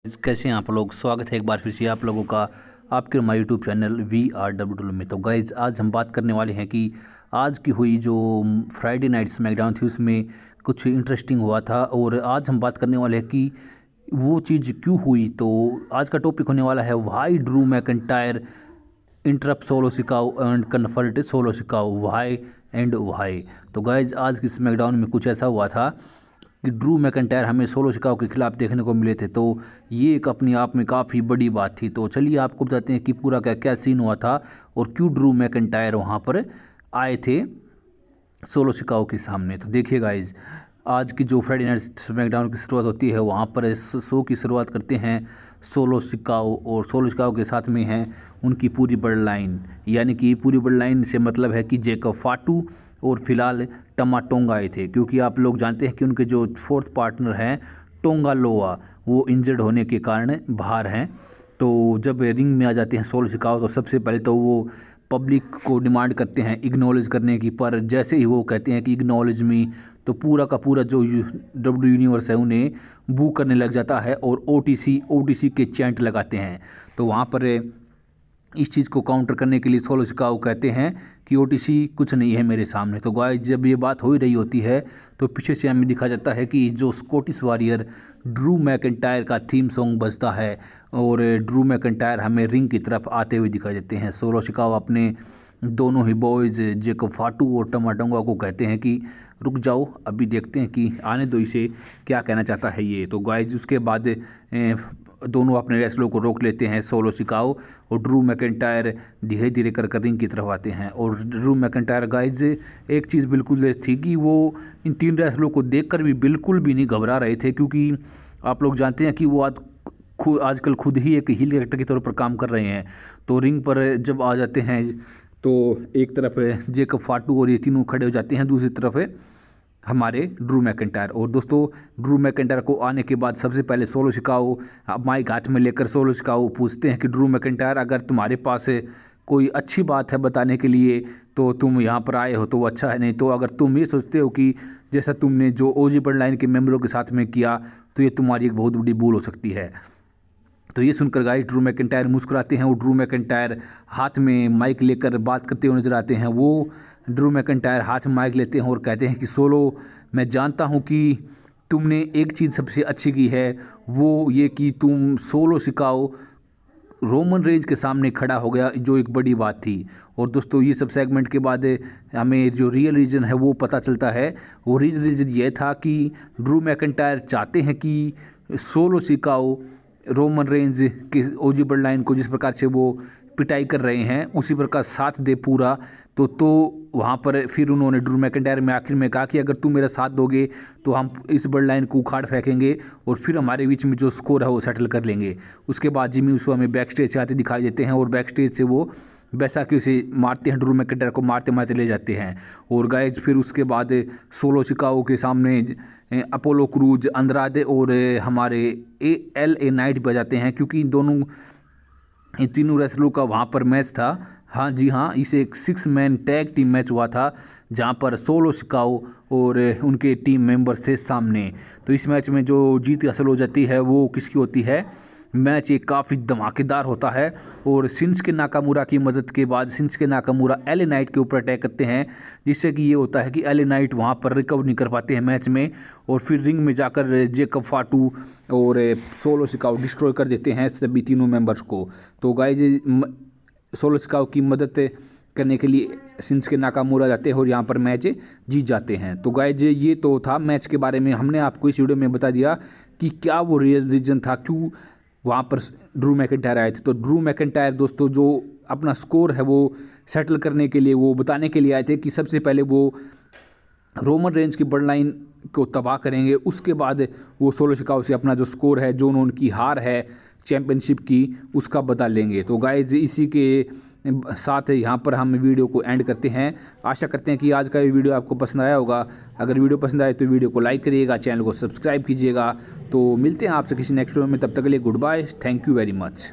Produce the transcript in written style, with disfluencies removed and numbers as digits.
कैसे हैं आप लोग। स्वागत है एक बार फिर से आप लोगों का आपके हमारे यूट्यूब चैनल VRWW में। तो गाइज आज हम बात करने वाले हैं कि आज की हुई जो फ्राइडे नाइट स्मैकडाउन थी उसमें कुछ इंटरेस्टिंग हुआ था, और आज हम बात करने वाले हैं कि वो चीज़ क्यों हुई। तो आज का टॉपिक होने वाला है why Drew McIntyre interrupt Solo Sikoa and confront Solo Sikoa, why and why. तो गाइज आज की स्मैकडाउन में कुछ ऐसा हुआ था कि ड्रू मैकइंटायर हमें सोलो सिकाओ के खिलाफ देखने को मिले थे। तो ये एक अपने आप में काफ़ी बड़ी बात थी। तो चलिए आपको बताते हैं कि पूरा क्या क्या सीन हुआ था और क्यों ड्रू मैकइंटायर वहाँ पर आए थे सोलो सिकाओ के सामने। तो देखिए गाइज, आज की जो फ्राइडे नाइट स्मैकडाउन की शुरुआत होती है वहाँ पर इस शो की शुरुआत करते हैं सोलो सिकाओ, और सोलो सिकाओ के साथ में हैं उनकी पूरी ब्लड लाइन। यानी कि पूरी ब्लड लाइन से मतलब है कि जेकब फाटू और फिलहाल टमा टोंगा आए थे, क्योंकि आप लोग जानते हैं कि उनके जो फोर्थ पार्टनर हैं टोंगा लोआ वो इंजर्ड होने के कारण बाहर हैं। तो जब रिंग में आ जाते हैं सोलो सिकाओ तो सबसे पहले तो वो पब्लिक को डिमांड करते हैं इग्नॉलेज करने की, पर जैसे ही वो कहते हैं कि इग्नॉलेज मी, तो पूरा का पूरा जो डब्ल्यू यूनिवर्स है उन्हें बू करने लग जाता है और ओटीसी के चैंट लगाते हैं। तो वहाँ पर इस चीज़ को काउंटर करने के लिए सोलो सिकाओ कहते हैं कि ओटीसी कुछ नहीं है मेरे सामने। तो गाइस जब ये बात हो ही रही होती है तो पीछे से हमें दिखा जाता है कि जो स्कॉटिश वॉरियर ड्रू मैकइंटायर का थीम सॉन्ग बजता है और ड्रू मैकइंटायर हमें रिंग की तरफ आते हुए दिखाई देते हैं। सोलो सिकाओ अपने दोनों ही बॉयज़ जेकब फाटू और टमा टोंगा को कहते हैं कि रुक जाओ, अभी देखते हैं कि आने दो इसे, क्या कहना चाहता है ये। तो गाइज उसके बाद दोनों अपने रेसलों को रोक लेते हैं सोलो सिकाओ, और ड्रू मैकइंटायर धीरे धीरे कर रिंग की तरफ आते हैं। और ड्रू मैकइंटायर गाइज एक चीज़ बिल्कुल थी कि वो इन तीन रेसलों को देखकर भी बिल्कुल भी नहीं घबरा रहे थे, क्योंकि आप लोग जानते हैं कि वो आजकल खुद ही एक हील कैरेक्टर के तौर पर काम कर रहे हैं। तो रिंग पर जब आ जाते हैं तो एक तरफ जेकब फाटू और ये तीनों खड़े हो जाते हैं, दूसरी तरफ हमारे ड्रू मैकइंटायर। और दोस्तों ड्रू मैकइंटायर को आने के बाद सबसे पहले सोलो सिकाओ माइक हाथ में लेकर सोलो सिकाओ पूछते हैं कि ड्रू मैकइंटायर अगर तुम्हारे पास कोई अच्छी बात है बताने के लिए तो तुम यहाँ पर आए हो तो वो अच्छा है, नहीं तो अगर तुम ये सोचते हो कि जैसा तुमने जो ओजी ब्लड लाइन के मेंबरों के साथ में किया तो ये तुम्हारी एक बहुत बड़ी भूल हो सकती है। तो ये सुनकर गाइस ड्रू मैकइंटायर मुस्कुराते हैं और ड्रू मैकइंटायर हाथ में माइक लेकर बात करते हुए नजर आते हैं। वो ड्रू मैकइंटायर हाथ में माइक लेते हैं और कहते हैं कि सोलो, मैं जानता हूँ कि तुमने एक चीज़ सबसे अच्छी की है, वो ये कि तुम सोलो सिकाओ रोमन रेंज के सामने खड़ा हो गया, जो एक बड़ी बात थी। और दोस्तों ये सब सेगमेंट के बाद हमें जो रियल रीज़न है वो पता चलता है। वो रियल रीज़न ये था कि ड्रू मैकइंटायर चाहते हैं कि सोलो सिकाओ रोमन रेंज के ओजी ब्लड लाइन को जिस प्रकार से वो पिटाई कर रहे हैं उसी प्रकार साथ दे पूरा। तो वहाँ पर फिर उन्होंने ड्रू मैकइंटायर में आखिर में कहा कि अगर तुम मेरा साथ दोगे तो हम इस ब्लड लाइन को उखाड़ फेंकेंगे और फिर हमारे बीच में जो स्कोर है वो सेटल कर लेंगे। उसके बाद जिमी ऊसो हमें बैक स्टेज से आते दिखाई देते हैं और बैक स्टेज से वो बैसाखी से मारते हैं, ड्रू मैकइंटायर को मारते मारते ले जाते हैं। और गाइज फिर उसके बाद सोलो सिकाओ के सामने अपोलो क्रूज, अंद्रादे और हमारे LA नाइट भी आ जाते हैं, क्योंकि इन तीनों रेसलरों का वहाँ पर मैच था। हाँ जी हाँ, इसे एक 6 मैन टैग टीम मैच हुआ था जहाँ पर सोलो सिकाओ और उनके टीम मेंबर्स थे सामने। तो इस मैच में जो जीत हासिल हो जाती है वो किसकी होती है? मैच एक काफ़ी धमाकेदार होता है और शिंसुके नाकामुरा की मदद के बाद शिंसुके नाकामुरा LA नाइट के ऊपर अटैक करते हैं, जिससे कि ये होता है कि LA नाइट वहाँ पर रिकवर नहीं कर पाते हैं मैच में, और फिर रिंग में जाकर जेकब फाटू और सोलो सिकाओ डिस्ट्रॉय कर देते हैं सभी तीनों मेंबर्स को। तो गाइज सोलो सिकाओ की मदद करने के लिए शिंसुके नाकामुरा जाते हैं और यहाँ पर मैच जीत जाते हैं। तो गाइज ये तो था मैच के बारे में, हमने आपको इस वीडियो में बता दिया कि क्या वो रियल रीजन था क्यों वहाँ पर ड्रू मैकइंटायर आए थे। तो ड्रू मैकइंटायर दोस्तों जो अपना स्कोर है वो सेटल करने के लिए, वो बताने के लिए आए थे कि सबसे पहले वो रोमन रेंज की ब्लड लाइन को तबाह करेंगे, उसके बाद वो सोलो सिकाओ से अपना जो स्कोर है, जो उनकी हार है चैम्पियनशिप की, उसका बदला लेंगे। तो गाइज इसी के साथ यहाँ पर हम वीडियो को एंड करते हैं। आशा करते हैं कि आज का ये वीडियो आपको पसंद आया होगा। अगर वीडियो पसंद आए तो वीडियो को लाइक करिएगा, चैनल को सब्सक्राइब कीजिएगा। तो मिलते हैं आपसे किसी नेक्स्ट वीडियो में, तब तक के लिए goodbye, thank you very much.